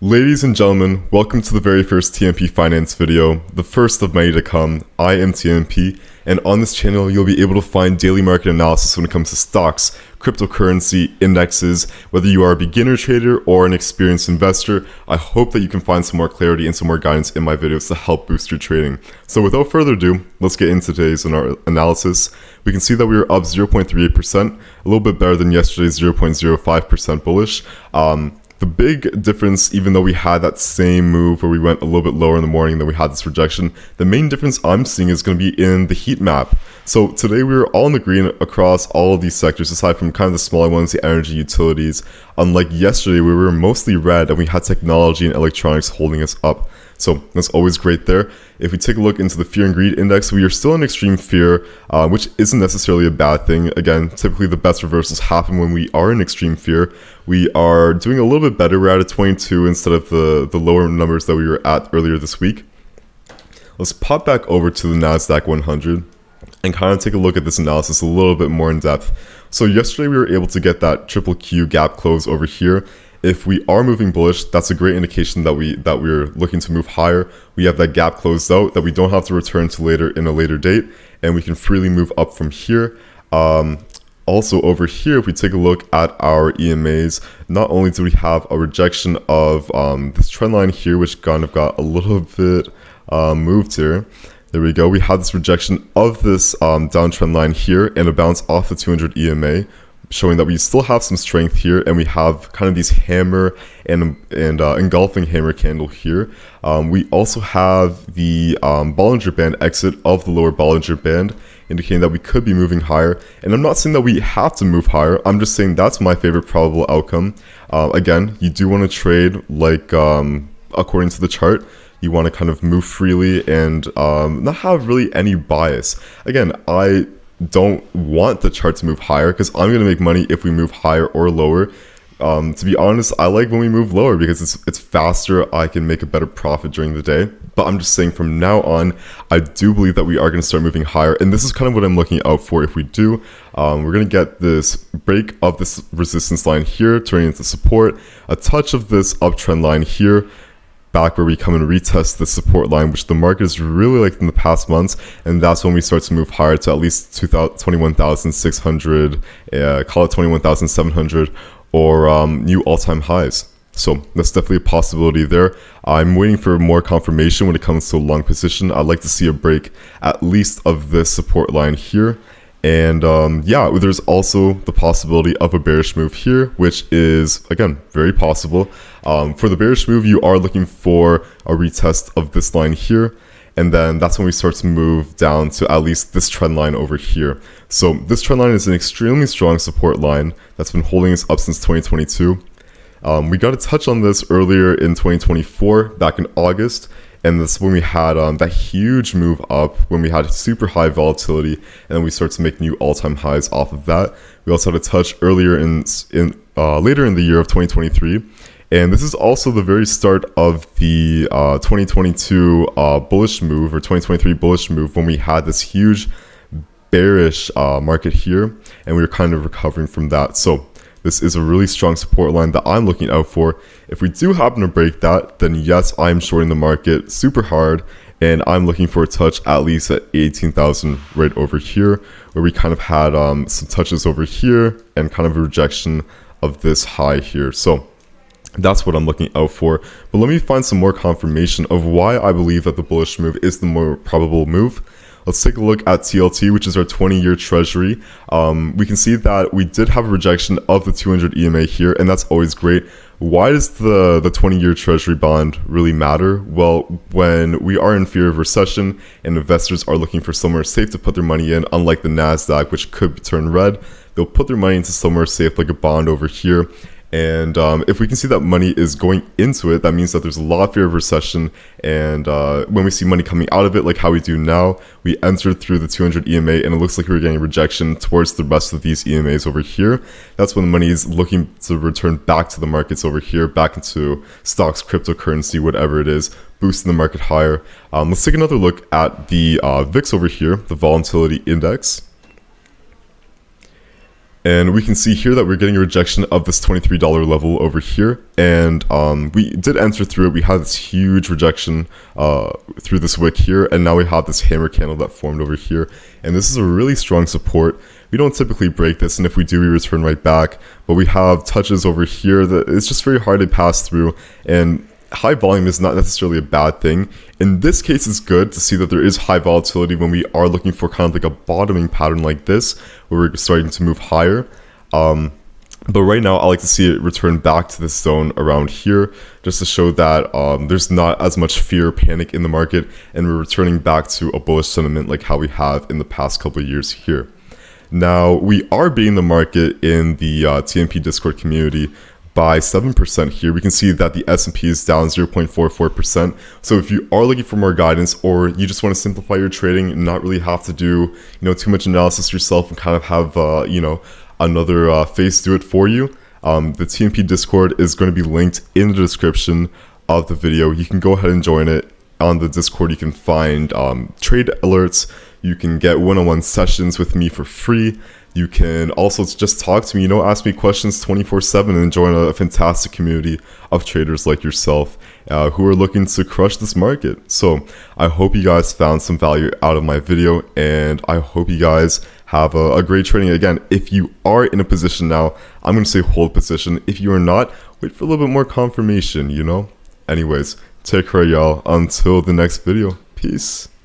Ladies and gentlemen, welcome to the very first TMP Finance video, the first of many to come. I am TMP, and on this channel you'll be able to find daily market analysis when it comes to stocks, cryptocurrency, indexes. Whether you are a beginner trader or an experienced investor, I hope that you can find some more clarity and some more guidance in my videos to help boost your trading. So without further ado, let's get into today's analysis. We can see that we were up 0.38%, a little bit better than yesterday's 0.05% bullish. The big difference, even though we had that same move where we went a little bit lower in the morning, then we had this rejection, the main difference I'm seeing is going to be in the heat map. So today we were all in the green across all of these sectors, aside from kind of the smaller ones, the energy utilities. Unlike yesterday, we were mostly red and we had technology and electronics holding us up. So that's always great there. If we take a look into the fear and greed index, we are still in extreme fear, which isn't necessarily a bad thing. Again, typically the best reversals happen when we are in extreme fear. We are doing a little bit better. We're at a 22 instead of the lower numbers that we were at earlier this week. Let's pop back over to the NASDAQ 100 and kind of take a look at this analysis a little bit more in depth. So yesterday we were able to get that triple Q gap close over here. If we are moving bullish, that's a great indication that we're looking to move higher. We have that gap closed out that we don't have to return to later in a later date, and we can freely move up from here. Also over here, if we take a look at our EMAs, not only do we have a rejection of this trend line here, which kind of got a little bit moved here. There we go. We had this rejection of this downtrend line here and a bounce off the 200 EMA, showing that we still have some strength here, and we have kind of these hammer and engulfing hammer candle here. We also have the Bollinger Band exit of the lower Bollinger Band, indicating that we could be moving higher. And I'm not saying that we have to move higher. I'm just saying that's my favorite probable outcome. Again, you do want to trade like according to the chart. You want to kind of move freely and not have really any bias. Again, I don't want the chart to move higher because I'm going to make money if we move higher or lower. To be honest, I like when we move lower because it's faster. I can make a better profit during the day. But I'm just saying from now on, I do believe that we are going to start moving higher. And this is kind of what I'm looking out for if we do. We're going to get this break of this resistance line here, turning into support, a touch of this uptrend line here, back where we come and retest the support line, which the market has really liked in the past months, and that's when we start to move higher to at least 21,600, call it 21,700, or new all-time highs. So that's definitely a possibility there. I'm waiting for more confirmation when it comes to a long position. I'd like to see a break at least of this support line here. And yeah, there's also the possibility of a bearish move here, which is, again, very possible. For the bearish move, you are looking for a retest of this line here. And then that's when we start to move down to at least this trend line over here. So this trend line is an extremely strong support line that's been holding us up since 2022. We got a touch on this earlier in 2024, back in August. And that's when we had that huge move up, when we had super high volatility, and then we start to make new all-time highs off of that. We also had a touch earlier later in the year of 2023, and this is also the very start of the 2022 bullish move, or 2023 bullish move, when we had this huge bearish market here, and we were kind of recovering from that. So this is a really strong support line that I'm looking out for. If we do happen to break that, then yes, I'm shorting the market super hard, and I'm looking for a touch at least at 18,000 right over here, where we kind of had some touches over here and kind of a rejection of this high here. So that's what I'm looking out for. But let me find some more confirmation of why I believe that the bullish move is the more probable move. Let's take a look at TLT, which is our 20-year treasury. We can see that we did have a rejection of the 200 EMA here, and that's always great. Why does the 20-year treasury bond really matter? Well, when we are in fear of recession and investors are looking for somewhere safe to put their money in, unlike the NASDAQ, which could turn red, they'll put their money into somewhere safe like a bond over here. And if we can see that money is going into it, that means that there's a lot of fear of recession. And when we see money coming out of it, like how we do now, we entered through the 200 EMA, and it looks like we're getting rejection towards the rest of these EMAs over here. That's when the money is looking to return back to the markets over here, back into stocks, cryptocurrency, whatever it is, boosting the market higher. Let's take another look at the VIX over here, the volatility index. And we can see here that we're getting a rejection of this $23 level over here. And we did enter through it. We had this huge rejection through this wick here. And now we have this hammer candle that formed over here. And this is a really strong support. We don't typically break this. And if we do, we return right back. But we have touches over here that it's just very hard to pass through. And high volume is not necessarily a bad thing. In this case, it's good to see that there is high volatility when we are looking for kind of like a bottoming pattern like this, where we're starting to move higher. But right now, I like to see it return back to this zone around here, just to show that there's not as much fear, panic in the market, and we're returning back to a bullish sentiment like how we have in the past couple of years here. Now, we are beating the market in the TMP Discord community by 7% here. We can see that the S&P is down 0.44%. So if you are looking for more guidance, or you just want to simplify your trading and not really have to do, too much analysis yourself and kind of have, another face do it for you, the TMP Discord is going to be linked in the description of the video. You can go ahead and join it. On the Discord, you can find trade alerts. You can get one-on-one sessions with me for free. You can also just talk to me, ask me questions 24/7 and join a fantastic community of traders like yourself who are looking to crush this market. So I hope you guys found some value out of my video, and I hope you guys have a great trading. Again, if you are in a position now, I'm going to say hold position. If you are not, wait for a little bit more confirmation, Anyways, take care, y'all. Until the next video. Peace.